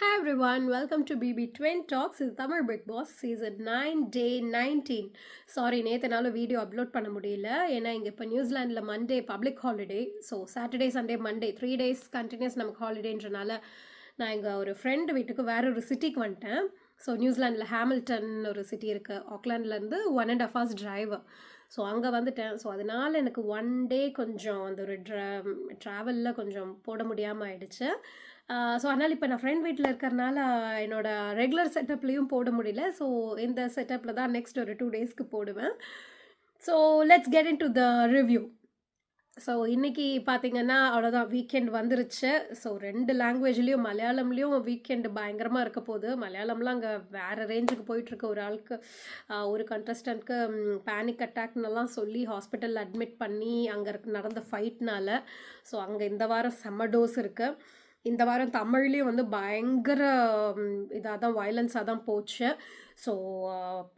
Hi everyone, welcome to BB Twin Talks. இது Tamil Bigg Boss season 9 day 19. Sorry, நேற்று video upload பண்ண முடியல. ஏன்னா இங்கே இப்போ நியூசிலாண்டில் Monday public holiday. So Saturday Sunday Monday 3 days continues நமக்கு ஹாலிடேன்றனால நான் இங்கே ஒரு ஃப்ரெண்டு வீட்டுக்கு வேற ஒரு சிட்டிக்கு வந்துட்டேன். ஸோ நியூசிலாண்டில் ஹேமில்டன் ஒரு சிட்டி இருக்குது. ஆக்லாண்ட்லேருந்து 1.5 hours டிரைவ். ஸோ அங்கே வந்துட்டேன். ஸோ அதனால் எனக்கு ஒன் டே கொஞ்சம் அந்த ஒரு ட்ராவலில் கொஞ்சம் போட முடியாமல் ஆயிடுச்சு. ஸோ அதனால் இப்போ நான் ஃப்ரெண்ட் வீட்டில் இருக்கிறனால என்னோட ரெகுலர் செட்டப்லேயும் போட முடியல. ஸோ இந்த செட்டப்பில் தான் நெக்ஸ்ட் ஒரு 2 daysக்கு போடுவேன். So let's get in to the review. So இன்றைக்கி பார்த்தீங்கன்னா அவ்வளோதான், வீக்கெண்ட் வந்துருச்சு. ஸோ 2 லாங்குவேஜ்லேயும் மலையாளம்லேயும் வீக்கெண்டு பயங்கரமாக இருக்க போகுது. மலையாளம்லாம் அங்கே வேறு ரேஞ்சுக்கு போயிட்டுருக்கு. ஒரு ஆளுக்கு ஒரு கண்டஸ்டன்ட்க்கு பேனிக் அட்டாக்னெல்லாம் சொல்லி ஹாஸ்பிட்டலில் அட்மிட் பண்ணி அங்கே நடந்த ஃபைட்னால. ஸோ அங்கே இந்த வாரம் செம்ம டோஸ் இருக்குது. இந்த வாரம் தமிழ்லேயும் வந்து பயங்கர இதாக தான் வயலன்ஸாக தான் போச்சு. ஸோ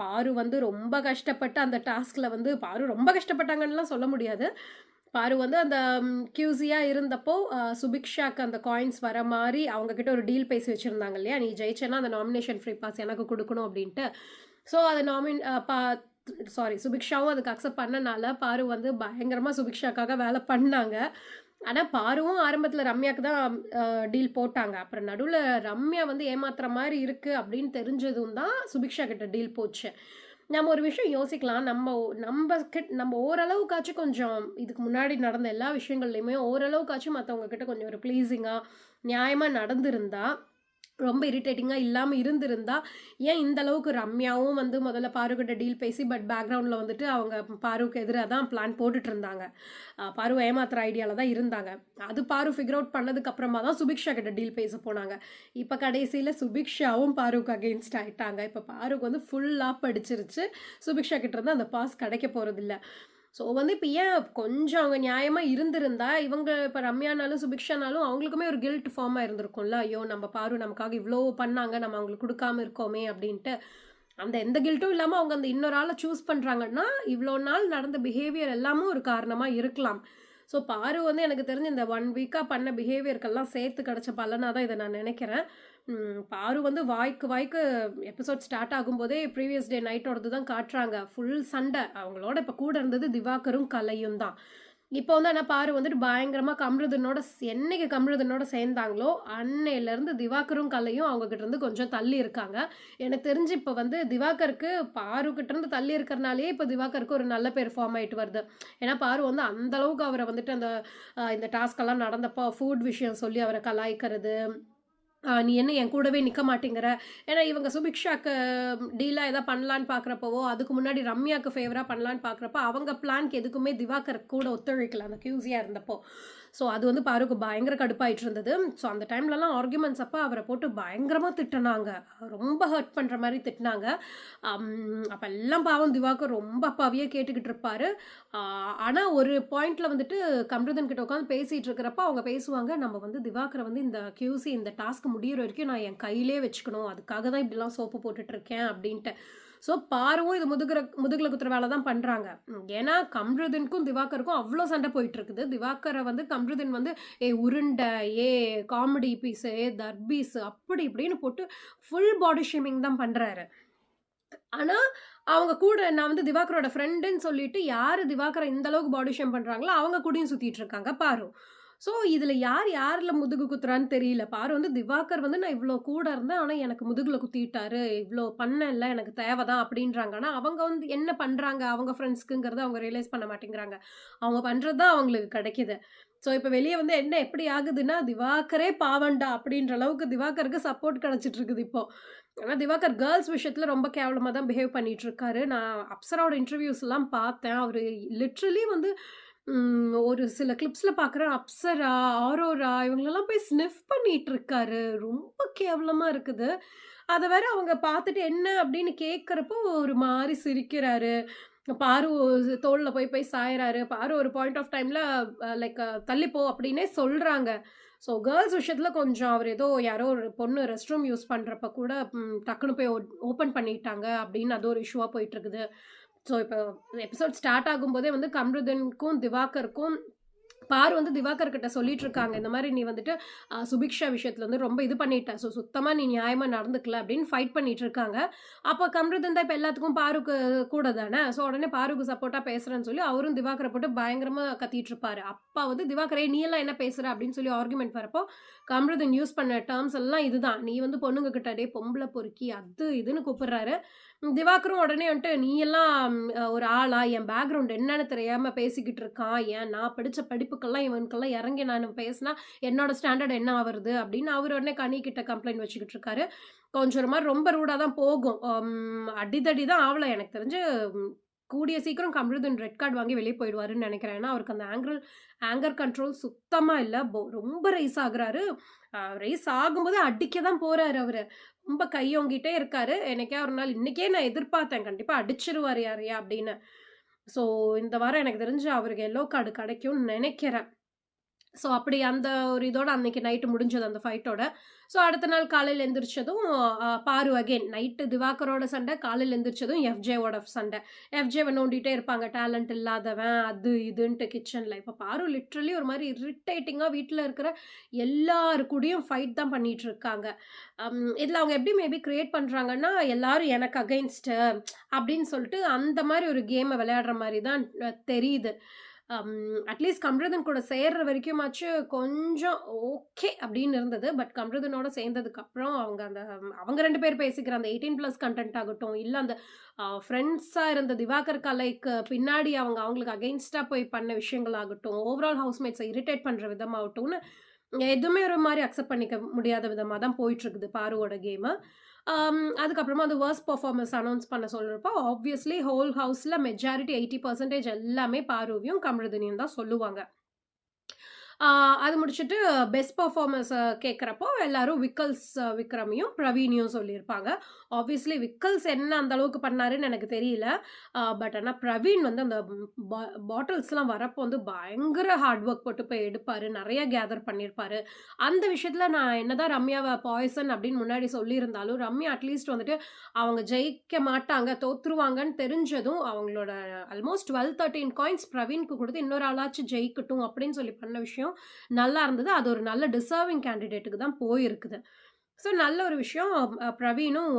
பாரு வந்து ரொம்ப கஷ்டப்பட்டு அந்த டாஸ்கில் வந்து பாரு ரொம்ப கஷ்டப்பட்டாங்கன்னுலாம் சொல்ல முடியாது. பாரு வந்து அந்த கியூசியாக இருந்தப்போ சுபிக்ஷாக்கு அந்த காயின்ஸ் வர மாதிரி அவங்கக்கிட்ட ஒரு டீல் பேசி வச்சுருந்தாங்க இல்லையா, நீ ஜெயிச்சேன்னா அந்த நாமினேஷன் ஃப்ரீ பாஸ் எனக்கு கொடுக்கணும் அப்படின்ட்டு. ஸோ அதை சுபிக்ஷாவும் அதுக்கு அக்செப்ட் பண்ணனால பாரு வந்து பயங்கரமாக சுபிக்ஷாக்காக வேலை பண்ணாங்க. ஆனால் பாருவும் ஆரம்பத்தில் ரம்யாவுக்கு தான் டீல் போட்டாங்க. அப்புறம் நடுவில் ரம்யா வந்து ஏமாத்துற மாதிரி இருக்குது அப்படின்னு தெரிஞ்சதும் தான் சுபிக்ஷா கிட்ட டீல் போச்சு. நம்ம ஒரு விஷயம் யோசிக்கலாம். நம்ம ஓரளவுக்காச்சும் கொஞ்சம் இதுக்கு முன்னாடி நடந்த எல்லா விஷயங்கள்லையுமே ஓரளவுக்காச்சும் மற்றவங்க கிட்ட கொஞ்சம் ஒரு ப்ளீஸிங்காக நியாயமாக நடந்திருந்தா, ரொம்ப இரிட்டேட்டிங்காக இல்லாமல் இருந்திருந்தா, ஏன் இந்த அளவுக்கு ரம்யாவும் வந்து முதல்ல பாருக்கிட்ட டீல் பேசி பேக்ரவுண்டில் வந்துட்டு அவங்க பாருக்கு எதிராக தான் பிளான் போட்டுட்டு இருந்தாங்க. பாருவை ஏமாத்துற ஐடியாவில் தான் இருந்தாங்க. அது பாரு ஃபிகர் அவுட் பண்ணதுக்கு அப்புறமா தான் சுபிக்ஷா கிட்ட டீல் பேச போனாங்க. இப்போ கடைசியில் சுபிக்ஷாவும் பாருக்கு அகெயின்ஸ்ட் ஆகிட்டாங்க. இப்போ பாருக்கு வந்து ஃபுல்லாக படிச்சிருச்சு. சுபிக்ஷா கிட்ட இருந்து அந்த பாஸ் கிடைக்க போகிறதில்ல. ஸோ வந்து இப்போ ஏன் கொஞ்சம் அவங்க நியாயமாக இருந்திருந்தா, இவங்க இப்போ ரம்யானாலும் சுபிக்ஷானாலும் அவங்களுக்குமே ஒரு கில்ட் ஃபார்மாக இருந்திருக்கும்ல. ஐயோ, நம்ம பாரு நமக்காக இவ்வளோ பண்ணாங்க, நம்ம அவங்களுக்கு கொடுக்காம இருக்கோமே அப்படின்ட்டு. அந்த எந்த கில்ட்டும் இல்லாமல் அவங்க அந்த இன்னொரு ஆளை சூஸ் பண்ணுறாங்கன்னா, இவ்வளோ நாள் நடந்த பிஹேவியர் எல்லாமும் ஒரு காரணமாக இருக்கலாம். ஸோ பாரு வந்து எனக்கு தெரிஞ்சு இந்த 1 வீக்காக பண்ண பிஹேவியருக்கெல்லாம் சேர்த்து கிடச்ச பலனாக தான் இதை நான் நினைக்கிறேன். பாரு வந்து வாய்க்கு எபிசோட் ஸ்டார்ட் ஆகும்போதே ப்ரீவியஸ் டே நைட்டோடது தான் காட்டுறாங்க. ஃபுல் சண்டை. அவங்களோட இப்போ கூட இருந்தது திவாகரும் கலையும் தான். இப்போ வந்து ஆனால் பாரு வந்துட்டு பயங்கரமாக என்னைக்கு கமருதனோட சேர்ந்தாங்களோ அன்னையிலேருந்து திவாகரும் கலையும் அவங்ககிட்ட இருந்து கொஞ்சம் தள்ளி இருக்காங்க. எனக்கு தெரிஞ்சு இப்போ வந்து திவாகருக்கு பாருக்கிட்ட இருந்து தள்ளி இருக்கிறனாலேயே இப்போ திவாகருக்கு ஒரு நல்ல பேர் ஃபார்ம் ஆகிட்டு வருது. ஏன்னா பாரு வந்து அந்தளவுக்கு அவரை வந்துட்டு இந்த டாஸ்கெல்லாம் நடந்தப்போ ஃபுட் விஷயம் சொல்லி அவரை கலாய்க்கிறது, நீ என்ன என் கூடவே நிற்க மாட்டேங்கிற. ஏன்னா இவங்க சுபிக்ஷாக்கு டீலாக எதாவது பண்ணலான்னு பார்க்குறப்பவோ, அதுக்கு முன்னாடி ரம்யாவுக்கு ஃபேவராக பண்ணலான்னு பார்க்குறப்ப அவங்க பிளான்க்கு எதுக்குமே திவாகர் கூட ஒத்துழைக்கல அந்த கியூசியாக இருந்தப்போ. ஸோ அது வந்து பாருக்கு பயங்கர கடுப்பாயிட்டு இருந்தது. ஸோ அந்த டைம்லலாம் ஆர்குமெண்ட்ஸ் அப்போ அவரை போட்டு பயங்கரமாக திட்டினாங்க. ரொம்ப ஹர்ட் பண்ணுற மாதிரி திட்டினாங்க. அப்போ எல்லாம் பாவம் திவாகர் ரொம்ப அப்பாவியே கேட்டுக்கிட்டு இருப்பார். ஆனால் ஒரு பாயிண்டில் வந்துட்டு கமருதன் கிட்ட உட்காந்து பேசிகிட்டு இருக்கிறப்ப அவங்க பேசுவாங்க, நம்ம வந்து திவாகரை வந்து இந்த கியூசி இந்த டாஸ்க் முடிகிற வரைக்கும் நான் என் கையிலே வச்சுக்கணும், அதுக்காக தான் இப்படிலாம் சோப்பு போட்டுட்ருக்கேன் அப்படின்ட்டு. ஸோ பாருவும் இது முதுகில் குத்துற வேலை தான் பண்ணுறாங்க. ஏன்னா கம்ருதனுக்கும் திவாகருக்கும் அவ்வளோ சண்டை போயிட்டுருக்குது. திவாகரை வந்து கம்ருதன் வந்து உருண்டை, காமெடி பீஸு, தர்பீஸு அப்படி இப்படின்னு போட்டு ஃபுல் பாடி ஷேமிங் தான் பண்ணுறாரு. ஆனால் அவங்க கூட நான் வந்து திவாகரோட ஃப்ரெண்டுன்னு சொல்லிட்டு யார் திவாகரை இந்த அளவுக்கு பாடி ஷேம் பண்ணுறாங்களோ அவங்க கூடயும் சுற்றிட்டு இருக்காங்க பாரு. ஸோ இதில் யாரில் முதுகு குத்துறான்னு தெரியல. பாரு வந்து திவாகர் வந்து நான் இவ்வளோ கூட இருந்தேன், ஆனால் எனக்கு முதுகில் குத்திட்டாரு, இவ்வளோ பண்ணல, எனக்கு தேவை தான் அப்படின்றாங்க. ஆனால் அவங்க வந்து என்ன பண்ணுறாங்க அவங்க ஃப்ரெண்ட்ஸ்க்குங்கிறத அவங்க ரியலைஸ் பண்ண மாட்டேங்கிறாங்க. அவங்க பண்ணுறது தான் அவங்களுக்கு கிடைக்கிது. ஸோ இப்போ வெளியே வந்து என்ன எப்படி ஆகுதுன்னா, திவாகரே பாவண்டா அப்படின்ற அளவுக்கு திவாகருக்கு சப்போர்ட் கிடச்சிட்டு இருக்குது இப்போ. ஆனால் திவாகர் கேர்ள்ஸ் விஷயத்தில் ரொம்ப கேவலமாக தான் பிஹேவ் பண்ணிகிட்ருக்காரு. நான் அப்சராவோட இன்டர்வியூஸ்லாம் பார்த்தேன். அவர் லிட்ரலி வந்து ஒரு சில கிளிப்ஸில் பார்க்குறேன், அப்சரா, ஆரோரா இவங்களெல்லாம் போய் ஸ்னிஃப் பண்ணிட்டு இருக்காரு. ரொம்ப கேவலமாக இருக்குது. அதை வேற அவங்க பார்த்துட்டு என்ன அப்படின்னு கேட்குறப்போ ஒரு மாதிரி சிரிக்கிறாரு. பாரு தோளில் போய் சாயறாரு. பாரு ஒரு பாயிண்ட் ஆஃப் டைமில் லைக் தள்ளிப்போ அப்படின்னே சொல்கிறாங்க. ஸோ கேர்ள்ஸ் விஷயத்தில் கொஞ்சம் அவர் யாரோ ஒரு பொண்ணு ரெஸ்ட் ரூம் யூஸ் பண்ணுறப்ப கூட டக்குன்னு போய் ஓப்பன் பண்ணிட்டாங்க அப்படின்னு அது ஒரு இஷ்யூவாக போயிட்டுருக்குது. ஸோ இப்போ எபிசோட் ஸ்டார்ட் ஆகும்போதே வந்து கம்ருதனுக்கும் திவாகருக்கும் பாரு வந்து திவாகர் கிட்ட சொல்லிட்டு இருக்காங்க. இந்த மாரி நீ வந்துட்டு சுபிக்ஷா விஷயத்துல வந்து ரொம்ப இது பண்ணிட்ட. சுத்தமா நீ நியாயமா நடந்துக்கல அப்படின்னு ஃபைட் பண்ணிட்டு இருக்காங்க. அப்ப கம்ருதீன் தான் இப்ப எல்லாத்துக்கும் பாருக்கு கூட தானே. உடனே பாருக்கு சப்போர்ட்டா பேசுறேன்னு சொல்லி அவரும் திவாகர போட்டு பயங்கரமா கத்திட்டு இருப்பாரு. அப்ப வந்து திவாகர் "ஏய் நீ எல்லாம் என்ன பேசுற?" அப்படின்னு சொல்லி ஆர்குமென்ட் வரப்போ, கம்ருதீன் யூஸ் பண்ண டெர்ம்ஸ் எல்லாம் இதுதான். நீ வந்து பொண்ணுங்க கிட்ட "டேய் பொம்பள பொறுக்கி" அது இதுன்னு கூப்பிடுறாரு. திவாகரும் உடனே வந்துட்டு, "நீ எல்லாம் ஒரு ஆளா? என் பேக்ரவுண்ட் என்னன்னு தெரியாம பேசிக்கிட்டு இருக்கான். நான் படிச்ச படிப்புக்கெல்லாம் இவனுக்கெல்லாம் இறங்கி நானு பேசினா, என்னோட ஸ்டாண்டர்ட் என்ன ஆவறது?" அப்படின்னு அவரு உடனே கனி கிட்ட கம்ப்ளைண்ட் வச்சுக்கிட்டு இருக்காரு. கொஞ்சம் ஒரு மாரி ரொம்ப ரூடா தான் போகும். அடிதடி தான் ஆவல. எனக்கு தெரிஞ்சு கூடிய சீக்கிரம் கம்ருதீன் ரெட் கார்ட் வாங்கி வெளிய போயிடுவாருன்னு நெனைக்கிறேன். ஏன்னா, அவருக்கு அந்த ஆங்கர் கண்ட்ரோல் சுத்தமா இல்ல. ரொம்ப ரைஸ் ஆகுறாரு. ரைஸ் ஆகும்போது அடிக்க தான் போறாரு அவரு. ரொம்ப கையோங்கிட்டே இருக்காரு. என்னைக்கா ஒரு நாள் இன்னைக்கே நான் எதிர்பார்த்தேன். கண்டிப்பா அடிச்சுருவாரு யாரையா அப்படின்னு. ஸோ இந்த வாரம் எனக்கு தெரிஞ்சு அவருக்கு எல்லோ கார்டு கிடைக்கும்னு நெனைக்கிறேன். அப்படி அந்த ஒரு இதோட அன்னைக்கு நைட்டு முடிஞ்சது அந்த ஃபைட்டோட. அடுத்த நாள் காலையில எந்திரிச்சதும் பாரு அகைன் நைட்டு திவாகரோட சண்டை, காலையில எந்திரிச்சதும் எஃப்ஜேவோட சண்டை. எஃப்ஜேவ நோண்டிட்டே இருப்பாங்க. டேலண்ட் இல்லாதவன், அது இதுன்ட்டு கிச்சன்ல. இப்ப பாரு லிட்டரலி ஒரு மாரி இரிட்டேட்டிங்கா வீட்ல இருக்கிற எல்லார் கூடயும் ஃபைட் தான் பண்ணிட்டு இருக்காங்க. இதுல அவங்க எப்படி மேபி கிரியேட் பண்றாங்கன்னா, எல்லாரும் எனக்கு அகைன்ஸ்ட் அப்படின்னு சொல்லிட்டு அந்த மாரி ஒரு கேம விளையாடுற மாரி தான் தெரியுது. அட்லீஸ்ட் கம்ருதீன் கூட சேர்ற வரைக்குமாச்சு கொஞ்சம் ஓகே அப்படின்னு இருந்தது. பட் கம்ருதீனோட சேர்ந்ததுக்கப்புறம் அவங்க அவங்க 2 பேர் பேசிக்கிற அந்த 18+ கன்டென்ட் ஆகட்டும், இல்ல அந்த ஃப்ரெண்ட்ஸா இருந்த திவாகர் கலைக்கு பின்னாடி அவங்களுக்கு அகைன்ஸ்ட்டா போய் பண்ண விஷயங்கள் ஆகட்டும், ஓவரால் ஹவுஸ்மேட்ஸ இரிட்டேட் பண்ற விதமாகட்டும்னு, எதுவுமே ஒரு மாரி அக்செப்ட் பண்ணிக்க முடியாத விதமா தான் போயிட்டுருக்குது பாருவோட கேமு. அதுக்கப்புறமா அந்த வொர்ஸ்ட் பெர்ஃபார்மன்ஸ் அனவுன்ஸ் பண்ண சொல்றப்போ, ஆப்வியஸ்லி ஹோல் ஹவுஸ்ல மெஜாரிட்டி 80% எல்லாமே பாருவையும், கமருதீனையும் தான் சொல்லுவாங்க. ஆ அது முடிச்சுட்டு பெஸ்ட் பெர்ஃபார்மர்ஸ கேட்கிறப்போ, எல்லாரும் விக்ரமையும், பிரவீனையும் சொல்லியிருப்பாங்க. ஆப்வியஸ்லி விக்கல்ஸ் என்ன அந்த அளவுக்கு பண்ணாருன்னு எனக்கு தெரியல. பட் ஆனா பிரவீன் வந்து அந்த பா பாட்டில்ஸ்லாம் வரப்போ வந்து பயங்கர ஹார்ட் ஒர்க் போட்டு போய் எடுப்பாரு. நெறைய கேதர் பண்ணியிருப்பாரு. அந்த விஷயத்துல நான் என்னதான் ரம்யாவ பாய்சன் அப்படின்னு முன்னாடி சொல்லியிருந்தாலும், ரம்யா அட்லீஸ்ட் வந்துட்டு அவங்க ஜெயிக்க மாட்டாங்க, தோத்துருவாங்கன்னு தெரிஞ்சதும், அவங்களோட ஆல்மோஸ்ட் 12, 13 காயின்ஸ் பிரவீன்க்கு குடுத்து, இன்னொரு ஆளாச்சும் ஜெயிக்கட்டும் அப்படின்னு சொல்லி பண்ண விஷயம் நல்லா இருந்தது. அது ஒரு நல்ல டிசர்விங் கேண்டிடேட்க்கு தான் போயிருக்குது. நல்ல ஒரு விஷயம். பிரவீனும்,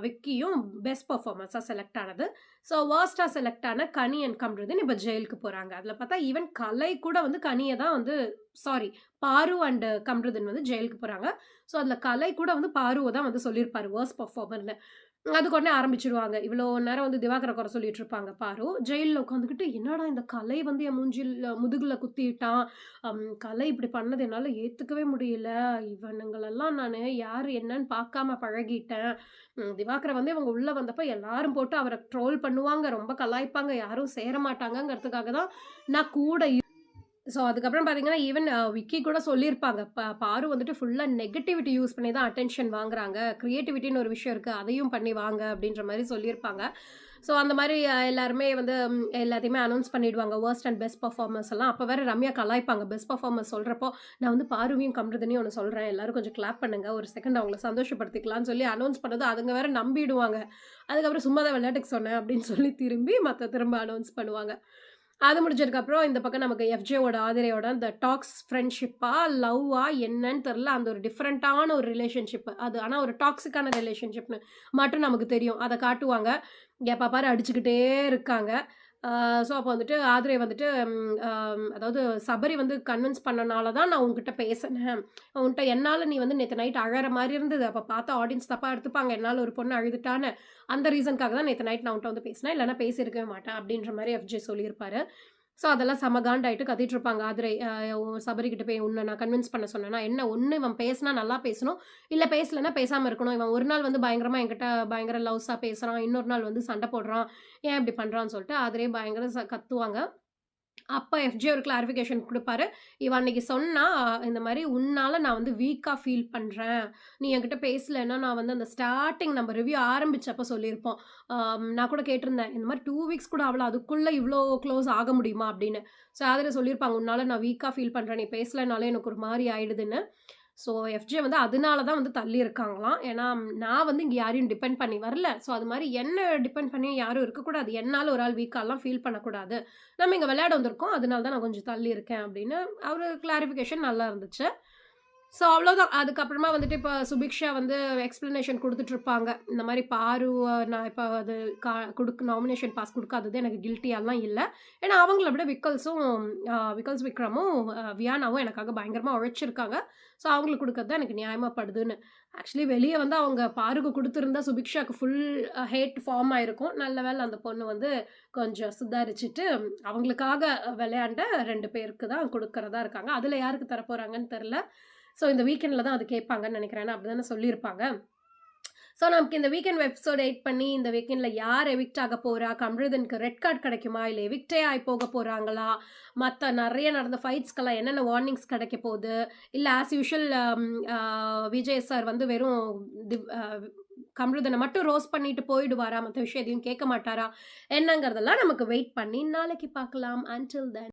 விக்கியும் பெஸ்ட் பெர்ஃபார்மர்ஸா செலக்ட் ஆனது. வொர்ஸ்ட்டா செலக்ட் ஆன கனி அண்ட் கம்ருதீன் இப்ப ஜெயிலுக்கு போறாங்க. அதுல பார்த்தா ஈவன் கலை கூட வந்து கனிய தான் வந்து சாரி பாரு அண்ட் கம்ருதீன் வந்து ஜெயிலுக்கு போறாங்க. அதுல கலை கூட வந்து பாருவ தான் வந்து சொல்லியிருப்பாரு வொர்ஸ்ட் பெர்ஃபார்மர்ன்னு. அதுக்கு உடனே ஆரம்பிச்சுருவாங்க. இவ்வளோ நேரம் வந்து திவாகர குறை சொல்லிட்டு இருப்பாங்க பாரு. ஜெயில்ல உட்காந்துக்கிட்டு, "என்னடா இந்த கலை வந்து என் முதுகுல குத்திட்டான். கலை இப்படி பண்ணது என்னால ஏத்துக்கவே முடியல. இவனுங்களெல்லாம் நானு யாரு என்னன்னு பார்க்காம பழகிட்டேன். திவாகர வந்து இவங்க உள்ள வந்தப்ப எல்லாரும் போட்டு அவர ட்ரோல் பண்ணுவாங்க. ரொம்ப கலாய்ப்பாங்க. யாரும் சேர மாட்டாங்கங்கிறதுக்காக தான் நான் கூட அதுக்கப்புறம் பார்த்தீங்கன்னா, ஈவன் விக்கி கூட சொல்லியிருப்பாங்க. பாரு வந்துட்டு ஃபுல்லா நெகட்டிவிட்டி யூஸ் பண்ணி தான் அட்டென்ஷன் வாங்குறாங்க. கிரியேட்டிவிட்டின்னு ஒரு விஷயம் இருக்கு. அதையும் பண்ணி வாங்க அப்படின்ற மாரி சொல்லியிருப்பாங்க. அந்த மாரி எல்லாருமே வந்து எல்லாத்தையுமே அனவுன்ஸ் பண்ணிடுவாங்க. வொர்ஸ்ட் அண்ட் பெஸ்ட் பெர்ஃபார்மர்ஸ் எல்லாம். அப்ப வேற ரம்யா கலாய்ப்பாங்க. பெஸ்ட் பெர்ஃபார்மர்ஸ் சொல்றப்போ, நான் வந்து பாருவையும், கம்ருதீனையும் ஒண்ணு சொல்றேன். எல்லாரும் கொஞ்சம் கிளாப் பண்ணுங்க. ஒரு செகண்ட் அவங்கள சந்தோஷப்படுத்திக்கலாம்னு சொல்லி அனவுன்ஸ் பண்ணது அதுங்க வேற நம்பிடுவாங்க. அதுக்கப்புறம் சும்மா தான் விளையாட்டுக்கு சொன்னேன் அப்படின்னு சொல்லி திரும்ப அனவுன்ஸ் பண்ணுவாங்க. அது முடிஞ்சதுக்கப்புறம் இந்த பக்கம் நமக்கு எஃப்ஜேவோட ஆதிரையோட அந்த டாக்ஸ் ஃப்ரெண்ட்ஷிப்பா, லவ்வா என்னன்னு தெரியல. அந்த ஒரு டிஃபரண்டான ஒரு ரிலேஷன்ஷிப். அது ஆனா ஒரு டாக்ஸிக்கான ரிலேஷன்ஷிப்னு மட்டும் நமக்கு தெரியும். அத காட்டுவாங்க. எப்ப பாரு அடிச்சுக்கிட்டே இருக்காங்க. அப்போ வந்துட்டு ஆதிரை வந்துட்டு அதாவது சபரி வந்து கன்வின்ஸ் பண்ணனால தான் நான் உன்கிட்ட பேசினேன். உன்ட்ட என்னால நீ வந்து நேத்து நைட் அழற மாரி இருந்தது. அப்ப பார்த்தா ஆடியன்ஸ் தப்பா எடுத்துப்பாங்க. என்னால ஒரு பொண்ணு அழுதுட்டான்னு. அந்த ரீசனுக்காக தான் நேத்து நைட் நான் உன்ட்ட வந்து பேசினேன். இல்லன்னா பேசியிருக்கவே மாட்டேன். அப்படின்ற மாரி எஃப்ஜே சொல்லியிருப்பாரு. அதெல்லாம் செம காண்டாயிட்டு கத்திட்டு இருப்பாங்க ஆதிரை. சபரி கிட்ட போய் உன்ன நான் கன்வின்ஸ் பண்ண சொன்னேனா, என்ன ஒண்ணு இவன் பேசினா நல்லா பேசணும். இல்ல பேசலன்னா பேசாம இருக்கணும். இவன் ஒரு நாள் வந்து பயங்கரமா என்கிட்ட பயங்கர லவ்ஸா பேசுறான். இன்னொரு நாள் வந்து சண்டை போடுறான். ஏன் இப்படி பண்றான்னு சொல்லிட்டு ஆதிரை பயங்கர கத்துவாங்க. அப்ப எஃப்ஜே ஒரு கிளாரிஃபிகேஷன் குடுப்பாரு. இவ அன்னைக்கு சொன்னா, இந்த மாரி உன்னால நான் வந்து வீக்கா ஃபீல் பண்றேன். நீ என்கிட்ட பேசலன்னா, நான் வந்து அந்த ஸ்டார்ட்டிங் நம்ம ரிவ்யூ ஆரம்பிச்சப்ப சொல்லியிருப்போம். நான் கூட கேட்டிருந்தேன். இந்த மாரி 2 வீக்ஸ் கூட ஆவல. அதுக்குள்ள இவ்ளோ க்ளோஸ் ஆக முடியுமா? அப்படின்னு. ஆதிரை சொல்லியிருப்பாங்க. உன்னால நான் வீக்கா ஃபீல் பண்றேன். நீ பேசலனாலே எனக்கு ஒரு மாரி ஆயிடுதுன்னு. ஸோ எஃப்ஜே வந்து அதனால தான் வந்து தள்ளியிருக்காங்களாம். ஏன்னா, நான் வந்து இங்க யாரையும் டிபெண்ட் பண்ணி வரல. ஸோ அது மாரி என்ன டிபெண்ட் பண்ணி யாரும் இருக்கக்கூடாது. என்னால ஒரு ஆள் வீக்காலாம் ஃபீல் பண்ணக்கூடாது. நம்ம இங்க விளையாட வந்திருக்கோம். அதனால தான் நான் கொஞ்சம் தள்ளி இருக்கேன் அப்படின்னு அவரு கிளாரிஃபிகேஷன் நல்லா இருந்துச்சு. ஸோ அவ்வளோதான். அதுக்கப்புறமா வந்துட்டு இப்ப சுபிக்ஷா வந்து எக்ஸ்ப்ளனேஷன் குடுத்துட்டுருப்பாங்க. இந்த மாரி பாரு நான் இப்ப அது நாமினேஷன் பாஸ் குடுக்காதது எனக்கு கில்ட்டியாலாம் இல்ல. ஏன்னா அவங்கள விட விக்கல்ஸ் விக்ரமும், வியானாவும் எனக்காக பயங்கரமா உழைச்சிருக்காங்க. ஸோ அவங்களுக்கு குடுக்கறது தான் எனக்கு நியாயமா படுதுன்னு. ஆக்சுவலி வெளிய வந்து அவங்க பாருக்கு குடுத்திருந்தா சுபிக்ஷாக்கு ஃபுல் ஹேட் ஃபார்ம் ஆயிருக்கும். நல்ல வேள அந்த பொண்ணு வந்து கொஞ்சம் சுதாரிச்சுட்டு, அவங்களுக்காக விளையாண்ட 2 பேருக்கு தான் குடுக்கறதா இருக்காங்க. அதுல யாருக்கு தரப்போறாங்கன்னு தெரியல. ஸோ இந்த வீக்கெண்ட்ல தான் அது கேட்பாங்கன்னு நெனைக்கிறேன். ஏன்னா அப்படிதானே சொல்லியிருப்பாங்க. ஸோ நமக்கு இந்த வீக்கெண்ட் எபிசோட் 8 பண்ணி இந்த வீக்கெண்ட்ல யார் எவிக்ட் ஆக போறா? கம்ருதனுக்கு ரெட் கார்ட் கிடைக்குமா? இல்ல எவிக்ட்டே ஆயி போக போறாங்களா? மத்த நெறைய நடந்த ஃபைட்ஸ்க்கெல்லாம் என்னென்ன வார்னிங்ஸ் கிடைக்க போது? இல்ல ஆஸ் யூசுவல் விஜய் சார் வந்து வெறும் திவ் அ கம்ருதன மட்டும் ரோஸ்ட் பண்ணிட்டு போயிடுவாரா? மத்த விஷயம் எதையும் கேட்க மாட்டாரா? என்னங்கிறதெல்லாம் நமக்கு வெயிட் பண்ணி நாளைக்கு பார்க்கலாம். Until then